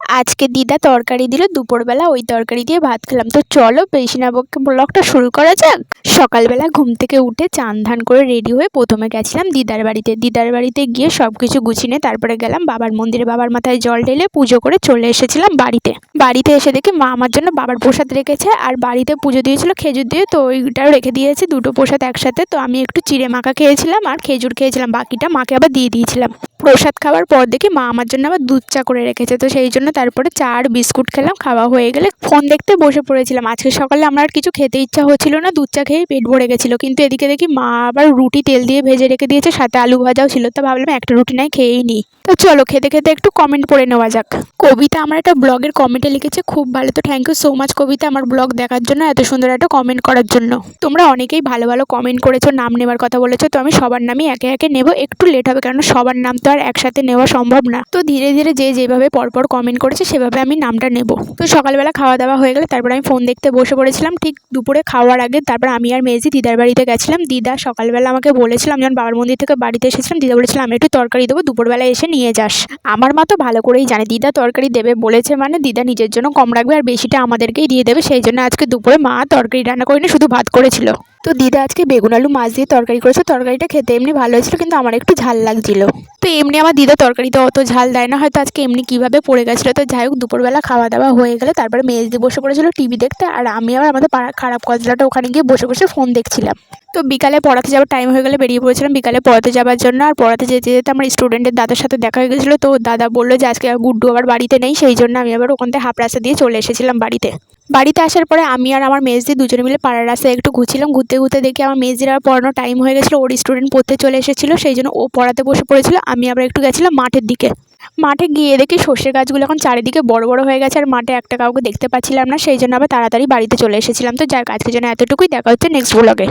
আজকে দিদা তরকারি দিল, দুপুরবেলা ওই তরকারি দিয়ে ভাত খেলাম। তো চলো বেশি না বকে ব্লগটা শুরু করা যাক। সকালবেলা ঘুম থেকে উঠে চান ধান করে রেডি হয়ে প্রথমে গেছিলাম দিদার বাড়িতে গিয়ে সব কিছু গুছিয়ে নিয়ে তারপরে গেলাম বাবার মন্দিরে। বাবার মাথায় জল ঢেলে পুজো করে চলে এসেছিলাম বাড়িতে এসে দেখি মা আমার জন্য বাবার প্রসাদ রেখেছে, আর বাড়িতে পুজো দিয়েছিল খেজুর দিয়ে, তো ওইটাও রেখে দিয়েছে, দুটো প্রসাদ একসাথে। তো আমি একটু চিড়ে মাখা খেয়েছিলাম আর খেজুর খেয়েছিলাম, বাকিটা মাকে আবার দিয়ে দিয়েছিলাম। প্রসাদ খাওয়ার পর দেখি মা আমার জন্য আবার দুধ চা করে রেখেছে, তো সেই জন্য তারপরে চা আর বিস্কুট খেলাম। খাওয়া হয়ে গেলে ফোন দেখতে বসে পড়েছিলাম। আজকে সকালে আমার আর কিছু খেতে ইচ্ছা হচ্ছিল না, দুধ চা খেয়ে পেট ভরে গেছিলো। কিন্তু এদিকে দেখি মা আবার রুটি তেল দিয়ে ভেজে রেখে দিয়েছে, সাথে আলু ভাজাও ছিল। তো ভাবলাম একটা রুটি নাই খেয়েই নিই। তো চলো খেতে খেতে একটু কমেন্ট পড়ে নেওয়া যাক। কবিতা আমার একটা ব্লগের কমেন্টে লিখেছে, খুব ভালো। তো থ্যাংক ইউ সো মাচ কবিতা, আমার ব্লগ দেখার জন্য, এত সুন্দর একটা কমেন্ট করার জন্য। তোমরা অনেকেই ভালো ভালো কমেন্ট করেছো, নাম নেওয়ার কথা বলেছো, তো আমি সবার নামই একে একে নেব। একটু লেট হবে কারণ সবার নাম তো আর একসাথে নেওয়া সম্ভব না। তো ধীরে ধীরে যে যেভাবে পরপর কমেন্ট করেছে সেভাবে আমি নামটা নেব। তো সকালবেলা খাওয়া দাওয়া হয়ে গেলে তারপর আমি ফোন দেখতে বসে পড়েছিলাম। ঠিক দুপুরে খাওয়ার আগে তারপর আমি আর মেজি দিদার বাড়িতে গেছিলাম। দিদা সকালবেলা আমাকে বলেছিলাম, যখন বাবার মন্দির থেকে বাড়িতে এসেছিলাম, দিদা বলেছিলাম আমি একটু তরকারি দেবো, দুপুরবেলা এসে নিয়ে যাস। আমার মা তো ভালো করেই জানে দিদা তরকারি দেবে বলেছে মানে দিদা নিজের জন্য কম রাখবে আর বেশিটা আমাদেরকেই দিয়ে দেবে। সেই জন্য আজকে দুপুরে মা তরকারি রান্না করেনি, শুধু ভাত করেছিল। তো দিদা আজকে বেগুন আলু মাছ দিয়ে তরকারি করেছে। তরকারিটা খেতে এমনি ভালো হয়েছিল, কিন্তু আমার একটু ঝাল লাগছিল। তো এমনি আমার দিদা তরকারিতে অত ঝাল দেয় না, হয়তো আজকে এমনি কীভাবে পড়ে গেছিলো। তো যাই হোক দুপুরবেলা খাওয়া দাওয়া হয়ে গেলে তারপরে মেজদি বসে পড়েছিল টিভি দেখতে, আর আমি আবার আমাদের পাড়ার খারাপ কজলাটা ওখানে গিয়ে বসে বসে ফোন দেখছিলাম। তো বিকালে পড়াতে যাওয়ার টাইম হয়ে গেলে বেরিয়ে পড়েছিলাম বিকালে পড়াতে যাওয়ার জন্য। আর পড়াতে যেতে যেতে আমার স্টুডেন্টের দাদার সাথে দেখা হয়ে গেছিলো। তো দাদা বললো যে আজকে গুড্ডু আবার বাড়িতে নেই, সেই জন্য আমি আবার ওখান থেকে হাফ রাস্তা দিয়ে চলে এসেছিলাম বাড়িতে আসার পরে আমি আর আমার মেজদি দুজনে মিলে পাড়ার রাস্তায় একটু ঘুরছিলাম। ঘুরতে ঘুরতে দেখি আমার মেজদির আর পড়ানোর টাইম হয়ে গেছিলো, ওর স্টুডেন্ট পড়তে চলে এসেছিলো, সেই জন্য ও পড়াতে বসে পড়েছিল। আমি আবার একটু গেছিলাম মাঠের দিকে। মাঠে গিয়ে দেখি সর্ষের গাছগুলো এখন চারিদিকে বড় বড় হয়ে গেছে, আর মাঠে একটা কাউকে দেখতে পাচ্ছিলাম না, সেই জন্য আবার তাড়াতাড়ি বাড়িতে চলে এসেছিলাম। তো যার আজকের জন্য এতটুকুই, দেখা হচ্ছে নেক্সট ব্লগে।